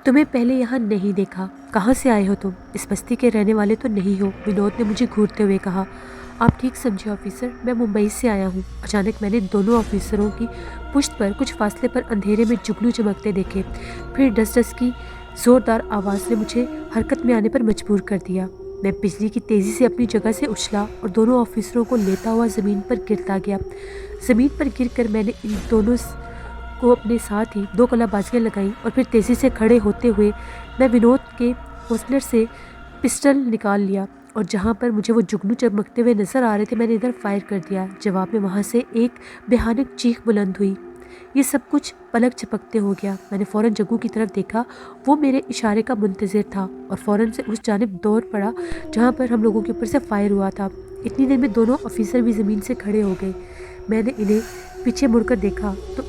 तुम्हें पहले यहाँ नहीं देखा। कहाँ से आए हो तुम? इस बस्ती के रहने वाले तो नहीं हो, विनोद ने मुझे घूरते हुए कहा। आप ठीक समझे ऑफिसर, मैं मुंबई से आया हूँ। अचानक मैंने दोनों ऑफिसरों की पुश्त पर कुछ फासले पर अंधेरे में जुगनू चमकते देखे। फिर डस डस की जोरदार आवाज़ ने मुझे हरकत में आने पर मजबूर कर दिया। मैं बिजली की तेज़ी से अपनी जगह से उछला और दोनों ऑफिसरों को लेता हुआ ज़मीन पर गिरता गया। ज़मीन पर गिरकर मैंने इन दोनों को अपने साथ ही दो कलाबाजियाँ लगाईं और फिर तेज़ी से खड़े होते हुए मैं विनोद के होल्स्टर से पिस्टल निकाल लिया और जहाँ पर मुझे वो जुगनू चमकते हुए नज़र आ रहे थे मैंने इधर फायर कर दिया। जवाब में वहाँ से एक भयानक चीख बुलंद हुई। ये सब कुछ पलक झपकते हो गया। मैंने फ़ौरन जग्गू की तरफ देखा, वो मेरे इशारे का मुंतज़िर था और फ़ौरन से उस जानिब दौड़ पड़ा जहाँ पर हम लोगों के ऊपर से फायर हुआ था। इतनी देर में दोनों ऑफिसर भी ज़मीन से खड़े हो गए। मैंने इन्हें पीछे मुड़कर देखा तो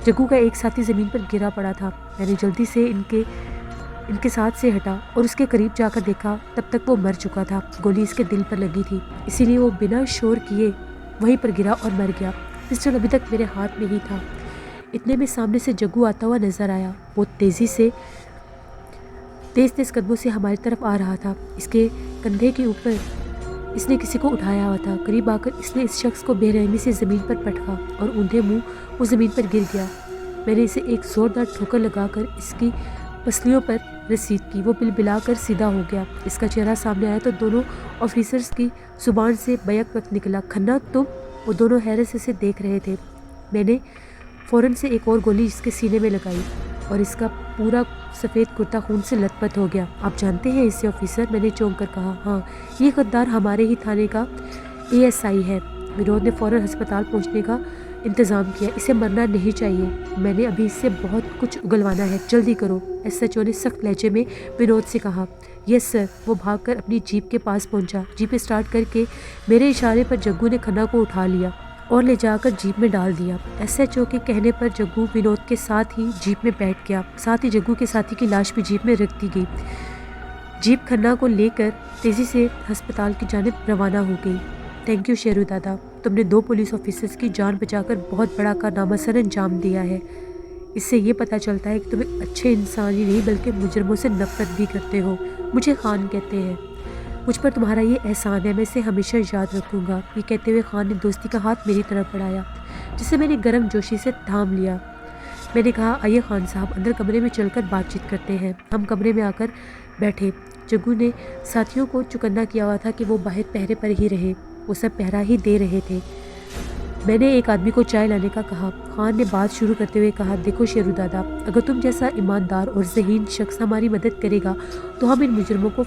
जग्गू का एक साथी ज़मीन पर गिरा पड़ा था। मैंने जल्दी से इनके साथ से हटा और उसके करीब जाकर देखा, तब तक वो मर चुका था। गोली इसके दिल पर लगी थी, इसीलिए वो बिना शोर किए वहीं पर गिरा और मर गया। पिस्टल अभी तक मेरे हाथ में ही था। इतने में सामने से जग्गू आता हुआ नजर आया। वो तेज़ तेज़ कदमों से हमारी तरफ आ रहा था। इसके कंधे के ऊपर इसने किसी को उठाया हुआ था। करीब आकर इसने इस शख्स को बेरहमी से ज़मीन पर पटका और ऊंधे मुंह वो ज़मीन पर गिर गया। मैंने इसे एक ज़ोरदार ठोकर लगाकर इसकी पसलियों पर रसीद की। वो बिलबिलाकर सीधा हो गया। इसका चेहरा सामने आया तो दोनों ऑफिसर्स की जुबान से बैक वक्त निकला, खन्ना तुम? वो दोनों हैरत से देख रहे थे। मैंने फ़ौरन से एक और गोली इसके सीने में लगाई और इसका पूरा सफ़ेद कुर्ता खून से लथपथ हो गया। आप जानते हैं इसे ऑफिसर? मैंने चौंक कर कहा। हाँ, ये गद्दार हमारे ही थाने का ASI है। विनोद ने फ़ौरन अस्पताल पहुंचने का इंतज़ाम किया। इसे मरना नहीं चाहिए, मैंने अभी इससे बहुत कुछ उगलवाना है, जल्दी करो, SHO ने सख्त लहजे में विनोद से कहा। Yes sir. वो भागकर अपनी जीप के पास पहुंचा। जीप स्टार्ट करके मेरे इशारे पर जग्गू ने खन्ना को उठा लिया और ले जाकर जीप में डाल दिया। SHO के कहने पर जग्गू विनोद के साथ ही जीप में बैठ गया। साथ ही जग्गू के साथी की लाश भी जीप में रख दी गई। जीप खन्ना को लेकर तेज़ी से अस्पताल की जानिब रवाना हो गई। थैंक यू शेरू दादा, तुमने 2 पुलिस ऑफिसर्स की जान बचाकर बहुत बड़ा कारनामा सर अंजाम दिया है। इससे ये पता चलता है कि तुम्हें अच्छे इंसान ही नहीं बल्कि मुजरमों से नफरत भी करते हो। मुझे खान कहते हैं। मुझ पर तुम्हारा ये एहसान है, मैं इसे हमेशा याद रखूँगा। ये कहते हुए खान ने दोस्ती का हाथ मेरी तरफ बढ़ाया, जिसे मैंने गर्म जोशी से थाम लिया। मैंने कहा, आइए खान साहब, अंदर कमरे में चलकर बातचीत करते हैं। हम कमरे में आकर बैठे। जग्गू ने साथियों को चुकन्ना किया हुआ था कि वो बाहर पहरे पर ही रहे। वो सब पहरा ही दे रहे थे। मैंने एक आदमी को चाय लाने का कहा। खान ने बात शुरू करते हुए कहा, देखो शेरू दादा, अगर तुम जैसा ईमानदार और ज़हीन शख्स हमारी मदद करेगा तो हम इन मुजरमों को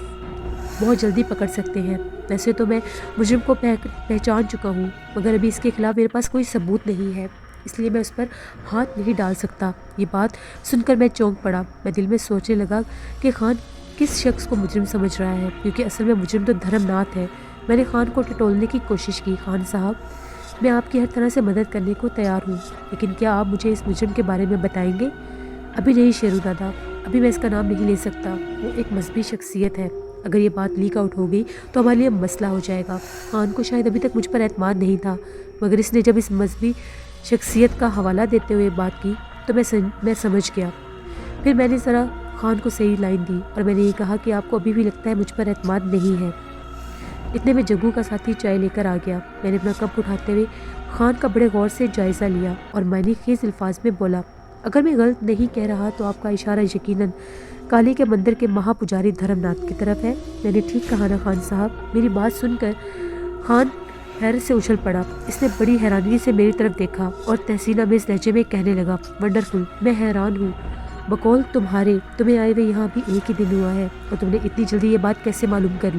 बहुत जल्दी पकड़ सकते हैं। वैसे तो मैं मुजरिम को पहचान चुका हूँ, मगर अभी इसके खिलाफ मेरे पास कोई सबूत नहीं है, इसलिए मैं उस पर हाथ नहीं डाल सकता। ये बात सुनकर मैं चौंक पड़ा। मैं दिल में सोचने लगा कि खान किस शख्स को मुजरिम समझ रहा है, क्योंकि असल में मुजरिम तो धर्मनाथ है। मैंने खान को टटोलने की कोशिश की। खान साहब, मैं आपकी हर तरह से मदद करने को तैयार हूँ, लेकिन क्या आप मुझे इस मुजरिम के बारे में बताएंगे? अभी नहीं शेरू दादा, अभी मैं इसका नाम नहीं ले सकता। वो एक मजहबी शख्सियत है। अगर ये बात लीक आउट हो गई तो हमारे लिए मसला हो जाएगा। खान को शायद अभी तक मुझ पर एतमाद नहीं था, मगर इसने जब इस मजहबी शख्सियत का हवाला देते हुए बात की तो मैं समझ गया। फिर मैंने ज़रा खान को सही लाइन दी और मैंने ये कहा कि आपको अभी भी लगता है मुझ पर एतमाद नहीं है। इतने में जग्गू का साथी चाय लेकर आ गया। मैंने अपना कप उठाते हुए खान का बड़े गौर से जायज़ा लिया और मायने खेज अल्फाज में बोला, अगर मैं गलत नहीं कह रहा तो आपका इशारा यकीनन काली के मंदिर के महापुजारी धर्मनाथ की तरफ है। मैंने ठीक कहा ना खान साहब? मेरी बात सुनकर खान हैरत से उछल पड़ा। इसने बड़ी हैरानी से मेरी तरफ देखा और तहसीना में इस लहजे में कहने लगा, वंडरफुल, मैं हैरान हूँ। बकौल तुम्हें आए हुए यहाँ भी एक ही दिन हुआ है और तुमने इतनी जल्दी ये बात कैसे मालूम कर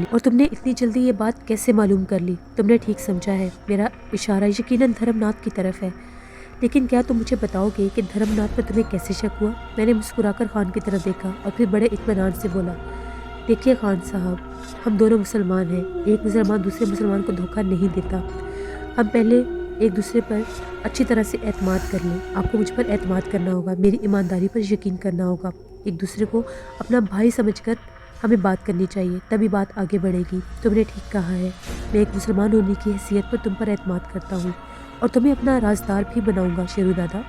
ली? तुमने ठीक समझा है, मेरा इशारा यकीनन धर्मनाथ की तरफ है। लेकिन क्या तुम मुझे बताओगे कि धर्मनाथ पर तुम्हें कैसे शक हुआ? मैंने मुस्कुराकर खान की तरफ देखा और फिर बड़े इत्मीनान से बोला, देखिए खान साहब, हम दोनों मुसलमान हैं। एक मुसलमान दूसरे मुसलमान को धोखा नहीं देता। हम पहले एक दूसरे पर अच्छी तरह से एतमाद कर लें। आपको मुझ पर एतमाद करना होगा, मेरी ईमानदारी पर यकीन करना होगा। एक दूसरे को अपना भाई समझकर हमें बात करनी चाहिए, तभी बात आगे बढ़ेगी। तुमने ठीक कहा है, मैं एक मुसलमान होने की हैसियत पर तुम पर एतमाद करता हूँ और तुम्हें अपना राजदार भी बनाऊंगा शेरू दादा।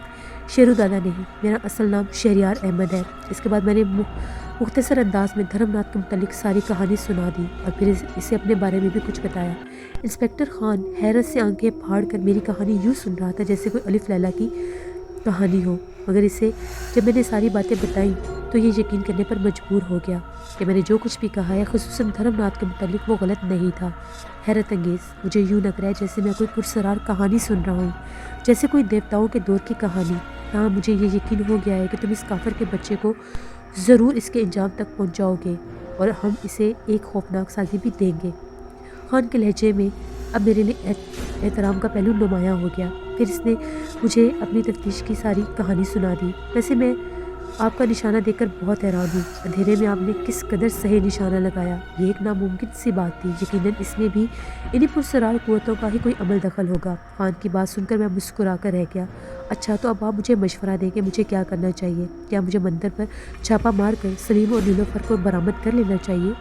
شیرو دادا نہیں، میرا اصل نام شہریار احمد ہے۔ اس کے بعد میں نے مختصر انداز میں دھرم ناتھ کے متعلق ساری کہانی سنا دی اور پھر اسے اپنے بارے میں بھی کچھ بتایا۔ انسپکٹر خان حیرت سے آنکھیں پھاڑ کر میری کہانی یوں سن رہا تھا جیسے کوئی الف لیلا کی کہانی ہو، مگر اسے جب میں نے ساری باتیں بتائیں تو یہ یقین کرنے پر مجبور ہو گیا کہ میں نے جو کچھ بھی کہا ہے خصوصاً دھرم ناتھ کے متعلق وہ غلط نہیں تھا۔ حیرت انگیز، مجھے یوں لگ رہا ہے جیسے میں کوئی پرسرار کہانی سن رہا ہوں، جیسے کوئی دیوتاؤں کے دور کی کہانی۔ ہاں، مجھے یہ یقین ہو گیا ہے کہ تم اس کافر کے بچے کو ضرور اس کے انجام تک پہنچاؤ گے اور ہم اسے ایک خوفناک سازی بھی دیں گے۔ خان کے لہجے میں اب میرے لیے احترام کا پہلو نمایاں ہو گیا۔ پھر اس نے مجھے اپنی تفتیش کی ساری کہانی سنا دی۔ ویسے میں آپ کا نشانہ دیکھ کر بہت حیران ہوں، اندھیرے میں آپ نے کس قدر صحیح نشانہ لگایا۔ یہ ایک ناممکن سی بات تھی، یقیناً اس میں بھی انہی پرسرار قوتوں کا ہی کوئی عمل دخل ہوگا۔ خان کی بات سن کر میں مسکرا کر رہ گیا۔ اچھا، تو اب آپ مجھے مشورہ دیں کہ مجھے کیا کرنا چاہیے؟ کیا مجھے مندر پر چھاپہ مار کر سلیم اور نیلوفر کو برآمد کر لینا چاہیے،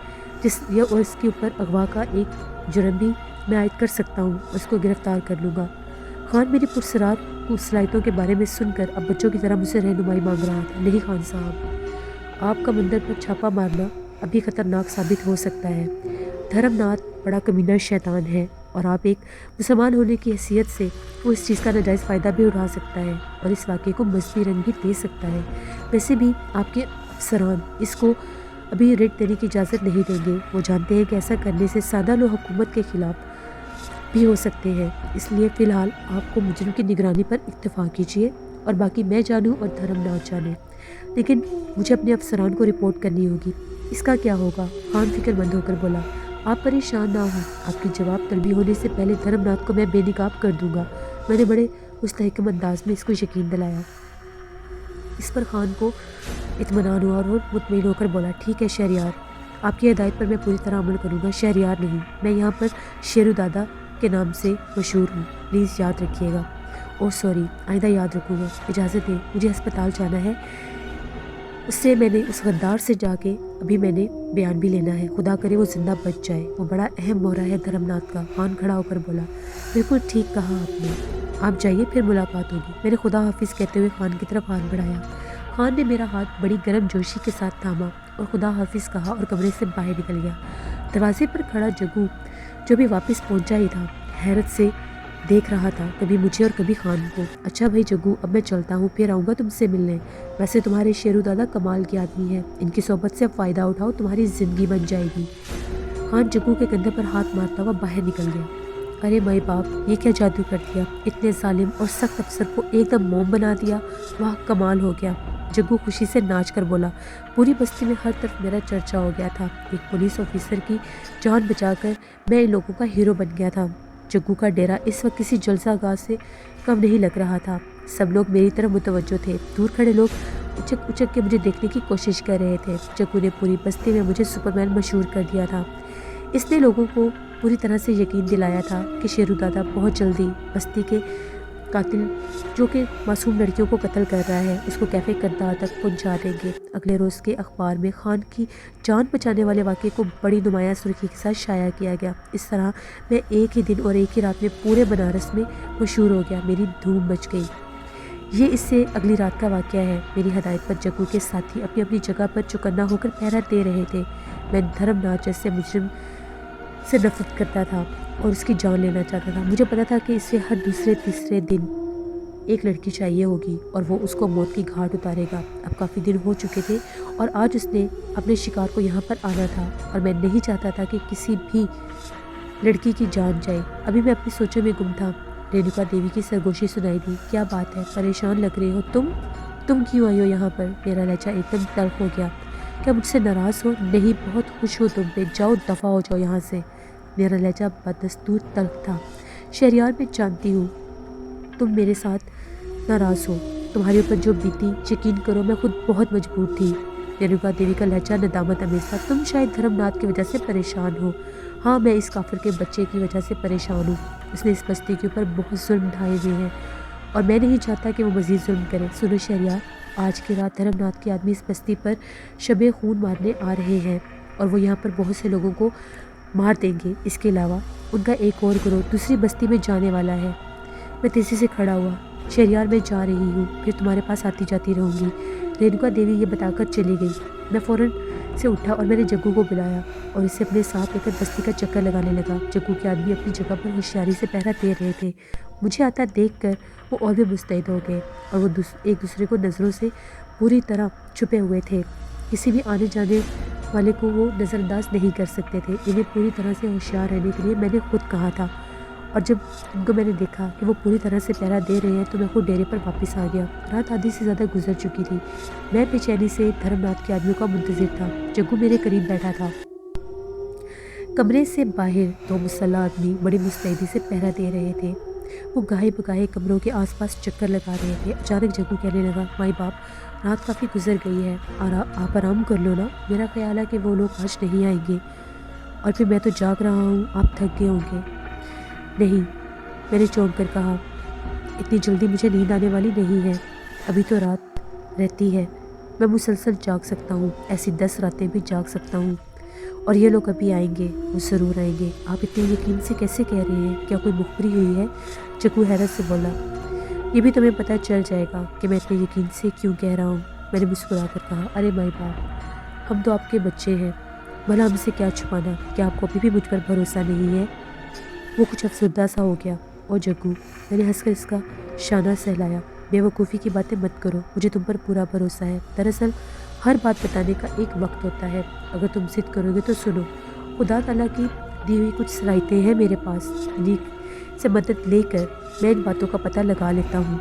اور اس کے اوپر اغوا کا ایک جرم بھی میں عائد کر سکتا ہوں اور اس کو گرفتار کر لوں گا؟ خان میری پرسرار صلاحیتوں کے بارے میں سن کر اب بچوں کی طرح مجھ سے رہنمائی مانگ رہا تھا۔ نہیں خان صاحب، آپ کا مندر پر چھاپہ مارنا ابھی خطرناک ثابت ہو سکتا ہے۔ دھرم ناتھ بڑا کمینہ شیطان ہے اور آپ ایک مسلمان ہونے کی حیثیت سے وہ اس چیز کا ناجائز فائدہ بھی اٹھا سکتا ہے اور اس واقعے کو مذہبی رنگ بھی دے سکتا ہے۔ ویسے بھی آپ کے افسران اس کو ابھی ریٹ دینے کی اجازت نہیں دیں گے۔ وہ جانتے ہیں کہ ایسا کرنے سے سادہ لوگ حکومت کے خلاف بھی ہو سکتے ہیں، اس لیے فی الحال آپ کو مجرم کی نگرانی پر اکتفا کیجیے اور باقی میں جانوں اور دھرم ناتھ جانے، لیکن مجھے اپنے افسران کو رپورٹ کرنی ہوگی۔ اس کا کیا ہوگا؟ خان فکر مند ہو کر بولا۔ آپ پریشان نہ ہوں، آپ کی جواب طلبی ہونے سے پہلے دھرم ناتھ کو میں بے نقاب کر دوں گا۔ میں نے بڑے مستحکم انداز میں اس کو یقین دلایا۔ اس پر خان کو اطمینان ہوا اور وہ مطمئن ہو کر بولا، ٹھیک ہے شہریار، آپ کی ہدایت پر میں پوری طرح عمل کروں گا۔ شہریار نہیں، میں یہاں پر شیرو دادا کے نام سے مشہور ہوں، پلیز یاد رکھیے گا۔ اوہ سوری، آئندہ یاد رکھوں گا۔ اجازت دیں، مجھے ہسپتال جانا ہے، اس غدار سے جا کے ابھی میں نے بیان بھی لینا ہے، خدا کرے وہ زندہ بچ جائے، وہ بڑا اہم مورا ہے دھرم ناتھ کا۔ خان کھڑا ہو کر بولا، بالکل ٹھیک کہا آپ نے، آپ جائیے، پھر ملاقات ہوگی۔ میں نے خدا حافظ کہتے ہوئے خان کی طرف ہاتھ بڑھایا۔ خان نے میرا ہاتھ بڑی گرم جوشی کے ساتھ تھاما اور خدا حافظ کہا اور کمرے سے باہر نکل گیا۔ دروازے پر کھڑا جگو، جو بھی واپس پہنچا ہی تھا، حیرت سے دیکھ رہا تھا، کبھی مجھے اور کبھی خان کو۔ اچھا بھائی جگو، اب میں چلتا ہوں، پھر آؤں گا تم سے ملنے۔ ویسے تمہارے شیرو دادا کمال کی آدمی ہے، ان کی صحبت سے اب فائدہ اٹھاؤ، تمہاری زندگی بن جائے گی۔ خان جگو کے کندھے پر ہاتھ مارتا ہوا باہر نکل گیا۔ ارے مائی باپ، یہ کیا جادو کر دیا، اتنے ظالم اور سخت افسر کو ایک دم موم بنا دیا، واہ کمال ہو گیا۔ جگو خوشی سے ناچ کر بولا۔ پوری بستی میں ہر طرف میرا چرچا ہو گیا تھا، ایک پولیس آفیسر کی جان بچا کر میں ان لوگوں کا ہیرو بن گیا تھا۔ جگو کا ڈیرا اس وقت کسی جلسہ گاہ سے کم نہیں لگ رہا تھا، سب لوگ میری طرف متوجہ تھے، دور کھڑے لوگ اچک اچک کے مجھے دیکھنے کی کوشش کر رہے تھے۔ جگو نے پوری بستی میں مجھے سپرمین مشہور کر دیا تھا۔ اس نے لوگوں کو پوری طرح سے یقین دلایا تھا کہ شیرو دادا بہت جلدی بستی کے قاتل جو کہ معصوم لڑکیوں کو قتل کر رہا ہے اس کو کیفے کردار تک پہنچا دیں گے۔ اگلے روز کے اخبار میں خان کی جان بچانے والے واقعے کو بڑی نمایاں سرخی کے ساتھ شائع کیا گیا۔ اس طرح میں ایک ہی دن اور ایک ہی رات میں پورے بنارس میں مشہور ہو گیا، میری دھوم مچ گئی۔ یہ اس سے اگلی رات کا واقعہ ہے۔ میری ہدایت پر جگو کے ساتھی اپنی اپنی جگہ پر چوکنا ہو کر پہرا دے رہے تھے۔ میں دھرم ناتھ جیسے مجرم سے نفرت کرتا تھا اور اس کی جان لینا چاہتا تھا۔ مجھے پتا تھا کہ اسے ہر دوسرے تیسرے دن ایک لڑکی چاہیے ہوگی اور وہ اس کو موت کی گھاٹ اتارے گا۔ اب کافی دن ہو چکے تھے اور آج اس نے اپنے شکار کو یہاں پر آنا تھا اور میں نہیں چاہتا تھا کہ کسی بھی لڑکی کی جان جائے۔ ابھی میں اپنی سوچوں میں گم تھا، رینوکا دیوی کی سرگوشی سنائی دی۔ کیا بات ہے، پریشان لگ رہے ہو تم کیوں آئی ہو یہاں پر؟ میرا لہجہ ایک دم تلخ ہو گیا۔ کیا مجھ سے ناراض ہو؟ نہیں، بہت خوش ہو تم پہ، جاؤ دفع ہو جاؤ یہاں سے۔ میرا لہجہ بدستور تلخ تھا۔ شہریار، میں جانتی ہوں تم میرے ساتھ ناراض ہو، تمہارے اوپر جو بیتی، یقین کرو میں خود بہت مجبور تھی۔ رینوکا دیوی کا لہجہ ندامت آمیز تھا۔ تم شاید دھرم ناتھ کی وجہ سے پریشان ہو۔ ہاں، میں اس کافر کے بچے کی وجہ سے پریشان ہوں، اس نے اس بستی کے اوپر بہت ظلم ڈھائے ہوئے ہیں اور میں نہیں چاہتا کہ وہ مزید ظلم کرے۔ سنو شہریار، آج کی رات دھرم ناتھ کے آدمی اس بستی پر شب خون مارنے آ رہے ہیں اور وہ یہاں پر بہت سے لوگوں کو مار دیں گے۔ اس کے علاوہ ان کا ایک اور گروہ دوسری بستی میں جانے والا ہے۔ میں تیزی سے کھڑا ہوا۔ शहरयार मैं जा रही हूँ, फिर तुम्हारे पास आती जाती रहूँगी। रेणुका देवी ये बताकर चली गई। मैं फ़ौरन से उठा और मैंने जग्गू को बुलाया और इसे अपने साथ लेकर बस्ती का चक्कर लगाने लगा। जग्गू के आदमी अपनी जगह पर होशियारी से पहरा दे रहे थे। मुझे आता देखकर वो और भी मुस्तैद हो गए और वो एक दूसरे को नज़रों से पूरी तरह छुपे हुए थे। किसी भी आने जाने वाले को वो नज़रअंदाज नहीं कर सकते थे। इन्हें पूरी तरह से होशियार रहने के लिए मैंने खुद कहा था, और जब उनको मैंने देखा कि वो पूरी तरह से पहरा दे रहे हैं तो मैं खुद डेरे पर वापस आ गया। रात आधी से ज़्यादा गुजर चुकी थी। मैं बेचैनी से धर्मनाथ के आदमियों का मुंतज़िर था। जग्गू मेरे करीब बैठा था। कमरे से बाहर दो मुसल्ला आदमी बड़ी मुस्तैदी से पहरा दे रहे थे। वो गाहे बगाहे कमरों के आसपास चक्कर लगा रहे थे। अचानक जग्गू कहने लगा, माई बाप, रात काफ़ी गुजर गई है और आप आराम कर लो ना। मेरा ख्याल है कि वो लोग आज नहीं आएंगे, और फिर मैं तो जाग रहा हूँ, आप थक गए होंगे। नहीं, मैंने चौंक कर कहा, इतनी जल्दी मुझे नींद आने वाली नहीं है, अभी तो रात रहती है। मैं मुसलसल जाग सकता हूँ, ऐसी 10 रातें भी जाग सकता हूँ, और ये लोग अभी आएंगे, वो ज़रूर आएंगे। आप इतने यकीन से कैसे कह रहे हैं? क्या कोई मुखबरी हुई है? जग्गू हैरत से बोला। ये भी तुम्हें पता चल जाएगा कि मैं इतने यकीन से क्यों कह रहा हूँ, मैंने मुस्कुरा कर कहा। अरे माई बाप, हम तो आपके बच्चे हैं, भला हमसे क्या छुपाना? क्या आपको अभी भी मुझ पर भरोसा नहीं है? वो कुछ अफसरदा सा हो गया। और जग्गू, मैंने हंसकर इसका शाना सहलाया, बेवकूफ़ी की बातें मत करो, मुझे तुम पर पूरा भरोसा है। दरअसल हर बात बताने का एक वक्त होता है, अगर तुम जिद करोगे तो सुनो। खुदा ताला की दी हुई कुछ सलाहियतें हैं मेरे पास, इन्हीं से मदद लेकर मैं इन बातों का पता लगा लेता हूँ।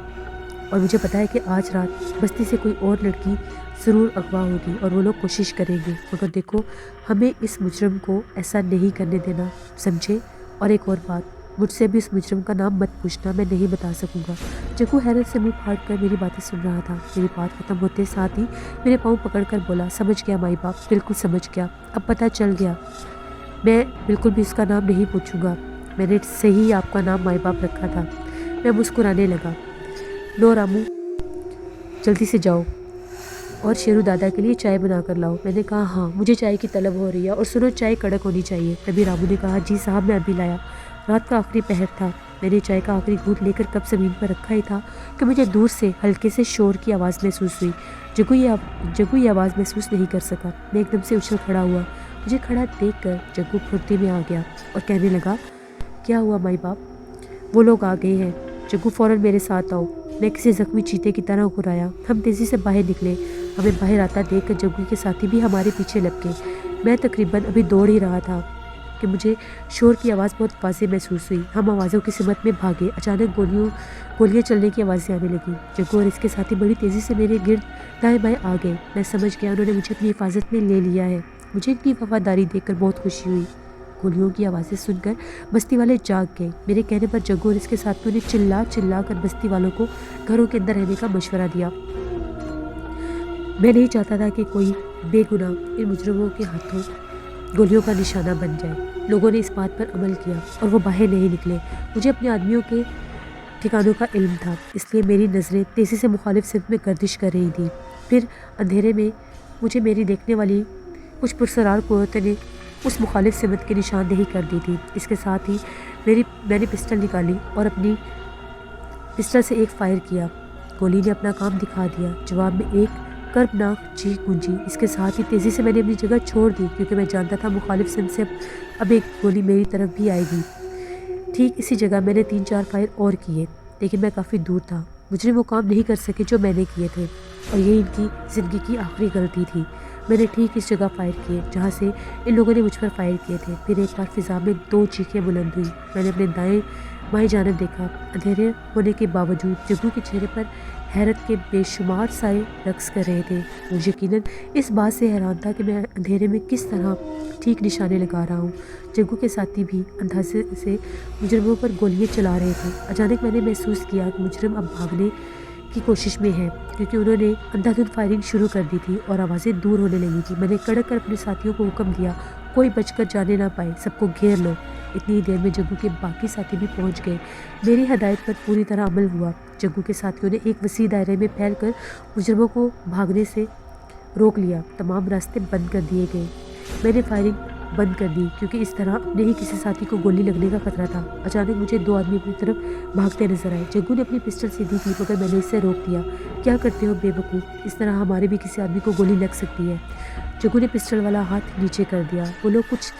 और मुझे पता है कि आज रात बस्ती से कोई और लड़की ज़रूर अगवा होगी और वो लोग कोशिश करेंगे, मगर देखो, हमें इस मुजरम को ऐसा नहीं करने देना, समझे? और एक और बात, मुझसे भी इस मुजरम का नाम मत पूछना, मैं नहीं बता सकूंगा। जग्गू हैरत से मुंह फाड़ कर मेरी बातें सुन रहा था। मेरी बात खत्म होते साथ ही मेरे पाँव पकड़कर बोला, समझ गया माई बाप, बिल्कुल समझ गया, अब पता चल गया। मैं बिल्कुल भी इसका नाम नहीं पूछूंगा, मैंने सही आपका नाम माई बाप रखा था। मैं मुस्कुराने लगा। लो रामू, जल्दी से जाओ और शेरू दादा के लिए चाय बना कर लाओ। मैंने कहा, हाँ, मुझे चाय की तलब हो रही है, और सुनो, चाय कड़क होनी चाहिए। तभी रामू ने कहा, जी साहब, मैं अभी लाया। रात का आखिरी पहर था। मैंने चाय का आखिरी घूंट लेकर कप ज़मीन पर रखा ही था कि मुझे दूर से हल्के से शोर की आवाज़ महसूस हुई। जग्गू ये आवाज़ महसूस नहीं कर सका। मैं एकदम से उछल खड़ा हुआ। मुझे खड़ा देखकर जग्गू फुर्ती में आ गया और कहने लगा, क्या हुआ माई बाप? वो लोग आ गए हैं। जग्गू, फ़ौरन मेरे साथ आओ। मैं किसी ज़ख्मी चीते की तरह घुराया। हम तेज़ी से बाहर निकले। हमें बाहर आता देखकर जग्गू के साथी भी हमारे पीछे लपके। मैं तकरीबन अभी दौड़ ही रहा था कि मुझे शोर की आवाज़ बहुत वाज़े महसूस हुई। हम आवाज़ों की सिमत में भागे। अचानक गोलियाँ चलने की आवाज़ें आने लगी। जग्गू और इसके साथी बड़ी तेज़ी से मेरे गिर्द दाएं बाएं आ गए। मैं समझ गया, उन्होंने मुझे अपनी हिफाजत में ले लिया है। मुझे इनकी वफादारी देखकर बहुत खुशी हुई। गोलियों की आवाज़ें सुनकर बस्ती वाले जाग गए। मेरे कहने पर जग्गू और इसके साथियों ने चिल्ला चिल्ला कर बस्ती वालों को घरों के अंदर रहने का मशवरा दिया। मैं नहीं चाहता था कि कोई बेगुनाह इन मुजरिमों के हाथों गोलियों का निशाना बन जाए। लोगों ने इस बात पर अमल किया और वो बाहर नहीं निकले। मुझे अपने आदमियों के ठिकानों का इल्म था, इसलिए मेरी नज़रें तेज़ी से मुखालिफ सिमत में गर्दिश कर रही थी। फिर अंधेरे में मुझे मेरी देखने वाली कुछ पुरसरार कुव्वतें ने उस मुखालिफ सिमत की निशानदेही कर दी थी। इसके साथ ही मैंने पिस्टल निकाली और अपनी पिस्टल से एक फायर किया। गोली ने अपना काम दिखा दिया। जवाब में एक कर्बनाक चीख गूंजी। इसके साथ ही तेज़ी से मैंने अपनी जगह छोड़ दी, क्योंकि मैं जानता था मुखालिफ सिमत से अब एक गोली मेरी तरफ भी आएगी। ठीक इसी जगह मैंने 3-4 फायर और किए, लेकिन मैं काफ़ी दूर था। मुझे वो काम नहीं कर सके जो मैंने किए थे, और यही इनकी ज़िंदगी की आखिरी गलती थी। मैंने ठीक इस जगह फायर किए जहाँ से इन लोगों ने मुझ पर फायर किए थे। फिर एक बार फिज़ा में 2 चीखें बुलंद हुई। मैंने अपने दाएं बाएं जानिब देखा। अंधेरे होने के बावजूद जग्गू के चेहरे पर हैरत के बेशुमार साए रक्स कर रहे थे। वो यकीनन इस बात से हैरान था कि मैं अंधेरे में किस तरह ठीक निशाने लगा रहा हूँ। जग्गू के साथी भी अंदाजे से मुजरिमों पर गोलियां चला रहे थे। अचानक मैंने महसूस किया कि मुजरिम अब भागने की कोशिश में है, क्योंकि उन्होंने अंधाधुंध फायरिंग शुरू कर दी थी और आवाज़ें दूर होने लगी थी। मैंने कड़क कर अपने साथियों को हुक्म दिया, कोई बचकर जाने ना पाए, सबको घेर लो। इतनी ही देर में जग्गू के बाकी साथी भी पहुंच गए। मेरी हदायत पर पूरी तरह अमल हुआ। जग्गू के साथियों ने एक वसी दायरे में फैलकर मुजरिमों को भागने से रोक लिया। तमाम रास्ते बंद कर दिए गए। मैंने फायरिंग बंद कर दी क्योंकि इस तरह अपने ही किसी साथी को गोली लगने का खतरा था। अचानक मुझे 2 आदमी अपनी तरफ भागते नजर आए। जग्गू ने अपनी पिस्टल सीधी की मगर मैंने इससे रोक दिया। क्या करते हो बेवकूफ़, इस तरह हमारे भी किसी आदमी को गोली लग सकती है। जग्गू ने पिस्टल वाला हाथ नीचे कर दिया। वो लोग कुछ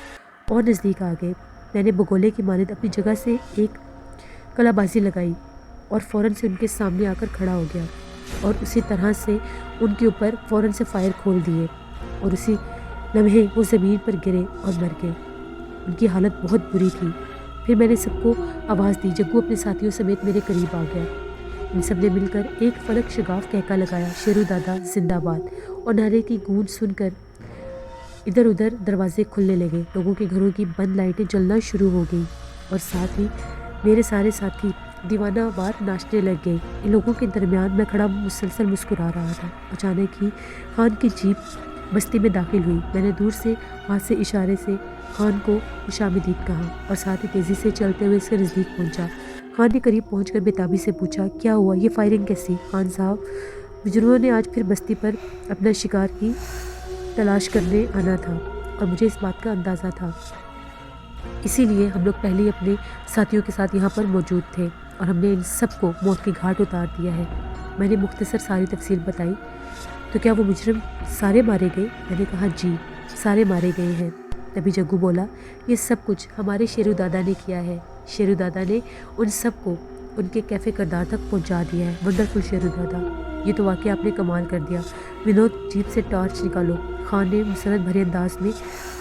और नज़दीक आ गए। मैंने बगोले की मानद अपनी जगह से एक कलाबाजी लगाई और फ़ौरन से उनके सामने आकर खड़ा हो गया और उसी तरह से उनके ऊपर फ़ौरन से फायर खोल दिए और उसी लम्हे वो ज़मीन पर गिरे और मर गए। उनकी हालत बहुत बुरी थी। फिर मैंने सबको आवाज़ दी। जग्गू अपने साथियों समेत मेरे करीब आ गया। इन सब ने मिलकर एक फलक शगाफ कहका लगाया, शेरू दादा जिंदाबाद, और नारे की गूंज सुनकर इधर उधर दरवाजे खुलने लगे। लोगों के घरों की बंद लाइटें जलना शुरू हो गई और साथ ही मेरे सारे साथी दीवानावार नाचने लग गए। इन लोगों के दरमियान मैं खड़ा मुसलसल मुस्कुरा रहा था। अचानक ही खान की जीप बस्ती में दाखिल हुई। मैंने दूर से हाथ से इशारे से खान को खुशामदीद कहा और साथ ही तेज़ी से चलते हुए इसके नज़दीक पहुंचा। खान ने करीब पहुंचकर बेताबी से पूछा, क्या हुआ, ये फायरिंग कैसी? खान साहब, मुजरिमों ने आज फिर बस्ती पर अपना शिकार की तलाश करने आना था और मुझे इस बात का अंदाज़ा था, इसीलिए हम लोग पहले ही अपने साथियों के साथ यहाँ पर मौजूद थे और हमने इन सबको मौत के घाट उतार दिया है। मैंने मुख्तसर सारी तफसील बताई। तो क्या वो मुजरिम सारे मारे गए? मैंने कहा जी, सारे मारे गए हैं। तभी जग्गू बोला, ये सब कुछ हमारे शेरू दादा ने किया है। शेरू दादा ने उन सबको उनके कैफ़े करदार तक पहुंचा दिया है। वंडरफुल शेरू दादा, ये तो वाकई आपने कमाल कर दिया। विनोद जीप से टॉर्च निकालो, खान ने मुसरत भरे अंदाज में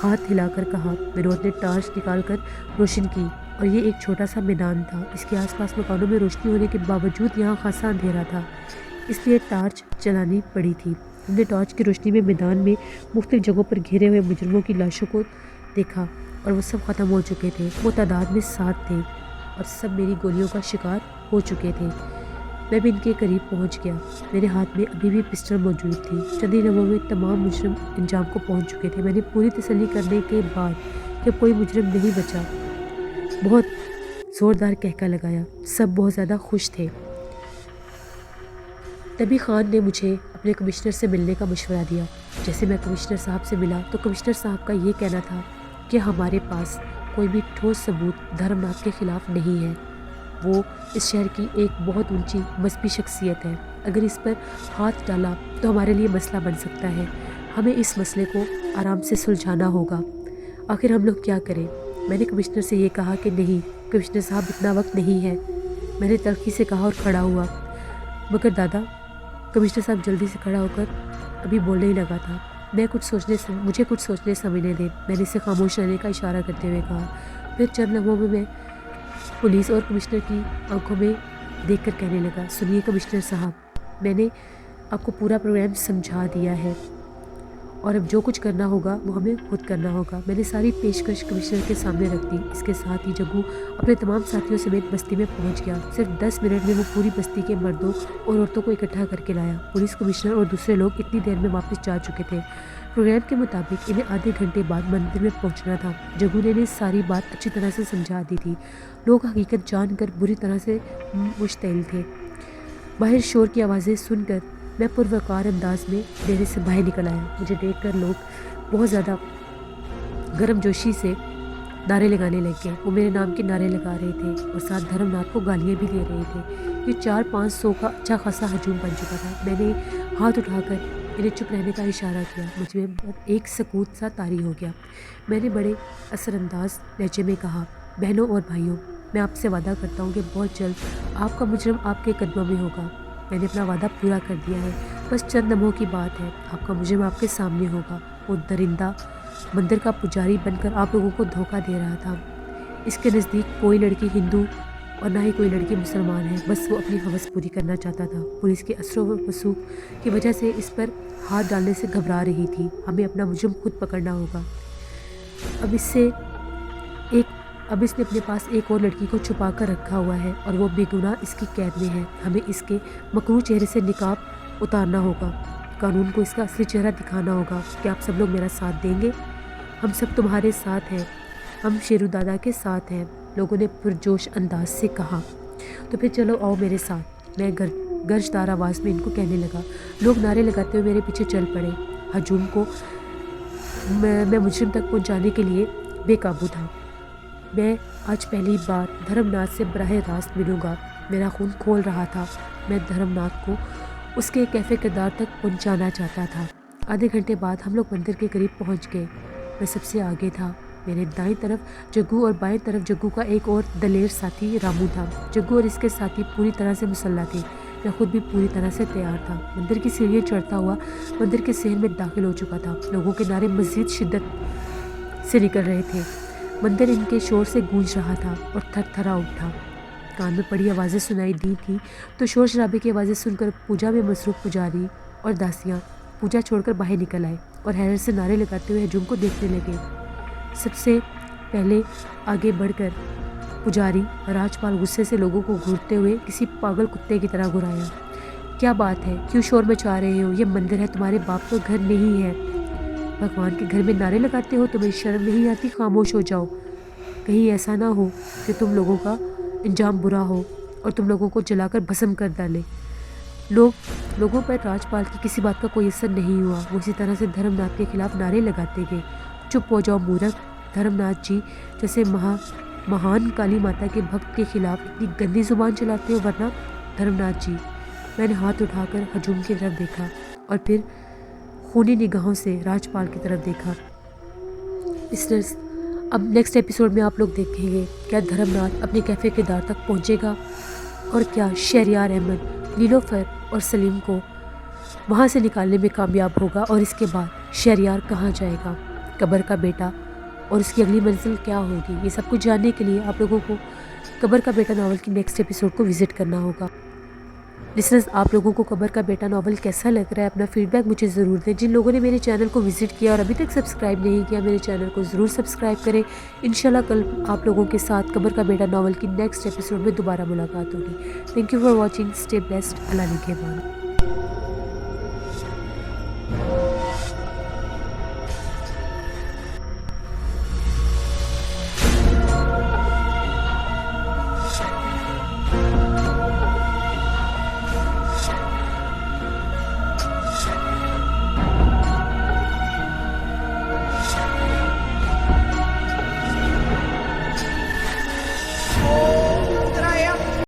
हाथ हिलाकर कहा। विनोद ने टॉर्च निकालकर रोशन की और ये एक छोटा सा मैदान था। इसके आसपास मकानों में रोशनी होने के बावजूद यहाँ खासा अंधेरा था, इसलिए टॉर्च चलानी पड़ी थी। हमने टॉर्च की रोशनी में मैदान में मुख्तलिफ जगहों पर घिरे हुए मुजरिमों की लाशों को देखा और वो सब ख़त्म हो चुके थे। वो तादाद में 7 थे और सब मेरी गोलियों का शिकार हो चुके थे। मैं भी इनके करीब पहुंच गया। मेरे हाथ में अभी भी पिस्टल मौजूद थी। चंद ही लम्हों में तमाम मुजरिम अंजाम को पहुंच चुके थे। मैंने पूरी तसल्ली करने के बाद कि कोई मुजरिम नहीं बचा, बहुत ज़ोरदार कहका लगाया। सब बहुत ज़्यादा खुश थे। तभी खान ने मुझे अपने कमिश्नर से मिलने का मशवरा दिया। जैसे मैं कमिश्नर साहब से मिला तो कमिश्नर साहब का ये कहना था कि हमारे पास कोई भी ठोस सबूत धर्मनाथ के ख़िलाफ़ नहीं है। वो इस शहर की एक बहुत ऊंची मजहबी शख्सियत है। अगर इस पर हाथ डाला तो हमारे लिए मसला बन सकता है। हमें इस मसले को आराम से सुलझाना होगा। आखिर हम लोग क्या करें? मैंने कमिश्नर से ये कहा कि नहीं कमिश्नर साहब, इतना वक्त नहीं है। मैंने तल्खी से कहा और खड़ा हुआ। मगर दादा, कमिश्नर साहब जल्दी से खड़ा होकर अभी बोलने ही लगा था। मुझे कुछ सोचने समझने दें, मैंने इसे खामोश रहने का इशारा करते हुए कहा। फिर चंद लम्हों में मैं पुलिस और कमिश्नर की आंखों में देखकर कहने लगा, सुनिए कमिश्नर साहब, मैंने आपको पूरा प्रोग्राम समझा दिया है और अब जो कुछ करना होगा वो हमें खुद करना होगा। मैंने सारी पेशकश कमिश्नर के सामने रख दी। इसके साथ ही जग्गू अपने तमाम साथियों समेत बस्ती में पहुंच गया। सिर्फ 10 मिनट में वो पूरी बस्ती के मर्दों और औरतों को इकट्ठा करके लाया। पुलिस कमिश्नर और दूसरे लोग इतनी देर में वापस जा चुके थे। प्रोग्राम के मुताबिक इन्हें आधे घंटे बाद मंदिर में पहुंचना था। जग्गू ने सारी बात अच्छी तरह से समझा दी थी। लोग हकीकत जानकर बुरी तरह से मुश्तइल थे। बाहर शोर की आवाज़ें सुनकर मैं पुरवकार अंदाज में डेरे से बाहर निकल आया। मुझे देखकर लोग बहुत ज़्यादा गर्मजोशी से नारे लगाने लग गए। वो मेरे नाम के नारे लगा रहे थे और साथ धर्मनाथ को गालियाँ भी दे रहे थे। ये 400-500 का अच्छा खासा हजूम बन चुका था। मैंने हाथ उठाकर इन्हें चुप रहने का इशारा किया। मुझ में एक सकूत सा तारी हो गया। मैंने बड़े असरअंदाज लहजे में कहा, बहनों और भाइयों, मैं आपसे वादा करता हूँ कि बहुत जल्द आपका मुजरिम आपके कदमों में होगा। मैंने अपना वादा पूरा कर दिया है। बस चंद लम्हों की बात है, आपका मुजरिम आपके सामने होगा। वो दरिंदा मंदिर का पुजारी बनकर आप लोगों को धोखा दे रहा था। इसके नज़दीक कोई लड़की हिंदू और ना ही कोई लड़की मुसलमान है। बस वो अपनी हवस पूरी करना चाहता था। पुलिस के असर व वसूख की वजह से इस पर हाथ डालने से घबरा रही थी। हमें अपना मुजरिम खुद पकड़ना होगा। अब इसने अपने पास एक और लड़की को छुपा कर रखा हुआ है और वो बेगुनाह इसकी कैद में है। हमें इसके मकरूह चेहरे से निकाब उतारना होगा। कानून को इसका असली चेहरा दिखाना होगा। क्या आप सब लोग मेरा साथ देंगे? हम सब तुम्हारे साथ हैं, हम शेरू दादा के साथ हैं, लोगों ने पुरजोश अंदाज से कहा। तो फिर चलो आओ मेरे साथ, मैं गर्जदार आवाज़ में इनको कहने लगा। लोग नारे लगाते हुए मेरे पीछे चल पड़े। हजूम को میں مجرم تک پہنچانے کے لیے بے قابو تھا۔ میں آج پہلی بار دھرم ناتھ سے براہ راست ملوں گا۔ میرا خون کھول رہا تھا۔ میں دھرم ناتھ کو اس کے کیفے کردار تک پہنچانا چاہتا تھا۔ آدھے گھنٹے بعد ہم لوگ مندر کے قریب پہنچ گئے۔ میں سب سے آگے تھا۔ میرے دائیں طرف جگو اور بائیں طرف جگو کا ایک اور دلیر ساتھی رامو تھا۔ جگو اور اس کے ساتھی پوری طرح سے مسلح تھے۔ میں خود بھی پوری طرح سے تیار تھا۔ مندر کی سیڑھیاں چڑھتا ہوا مندر کے صحن میں داخل ہو چکا تھا۔ لوگوں کے نعرے مزید شدت سے نکل رہے تھے۔ مندر ان کے شور سے گونج رہا تھا اور تھر تھرا اٹھا۔ کان میں پڑی آوازیں سنائی دی تھی تو شور شرابے کی آوازیں سن کر پوجا میں مصروف پجاری اور داسیاں پوجا چھوڑ کر باہر نکل آئے اور حیرت سے نعرے لگاتے ہوئے ہجوم کو دیکھنے لگے۔ سب سے پہلے آگے بڑھ کر پجاری راجپال غصے سے لوگوں کو گھورتے ہوئے کسی پاگل کتے کی طرح گھرایا۔ کیا بات ہے؟ کیوں شور مچا رہے ہو؟ یہ مندر ہے، تمہارے باپ کا گھر نہیں ہے۔ بھگوان کے گھر میں نعرے لگاتے ہو؟ تمہیں شرم نہیں آتی؟ خاموش ہو جاؤ، کہیں ایسا نہ ہو کہ تم لوگوں کا انجام برا ہو اور تم لوگوں کو جلا کر بھسم کر ڈالے۔ لوگوں پر راجپال کی کسی بات کا کوئی اثر نہیں ہوا۔ وہ اسی طرح سے دھرم ناتھ کے خلاف نعرے لگاتے گئے۔ چپ ہو جاؤ مورخ، دھرم ناتھ جی جیسے مہان کالی ماتا کے بھکت کے خلاف اتنی گندی زبان چلاتے ہو، ورنہ دھرم ناتھ جی۔ میں نے ہاتھ اٹھا کر ہجوم کی طرف دیکھا اور پھر خونی نگاہوں سے راجپال کی طرف دیکھا۔ لسنرز، اب نیکسٹ ایپیسوڈ میں آپ لوگ دیکھیں گے کیا دھرم ناتھ اپنے کیفے کے دار تک پہنچے گا اور کیا شہریار احمد نیلوفر اور سلیم کو وہاں سے نکالنے میں کامیاب ہوگا، اور اس کے بعد شہریار کہاں جائے گا، قبر کا بیٹا، اور اس کی اگلی منزل کیا ہوگی۔ یہ سب کچھ جاننے کے لیے آپ لوگوں کو قبر کا بیٹا ناول کی نیکسٹ ایپیسوڈ کو وزٹ کرنا ہوگا۔ لسنرز، آپ لوگوں کو قبر کا بیٹا ناول کیسا لگ رہا ہے؟ اپنا فیڈ بیک مجھے ضرور دیں۔ جن لوگوں نے میرے چینل کو وزٹ کیا اور ابھی تک سبسکرائب نہیں کیا، میرے چینل کو ضرور سبسکرائب کریں۔ انشاءاللہ کل آپ لوگوں کے ساتھ قبر کا بیٹا ناول کی نیکسٹ ایپیسوڈ میں دوبارہ ملاقات ہوگی۔ Thank you for watching, stay blessed, اللہ نگہبان۔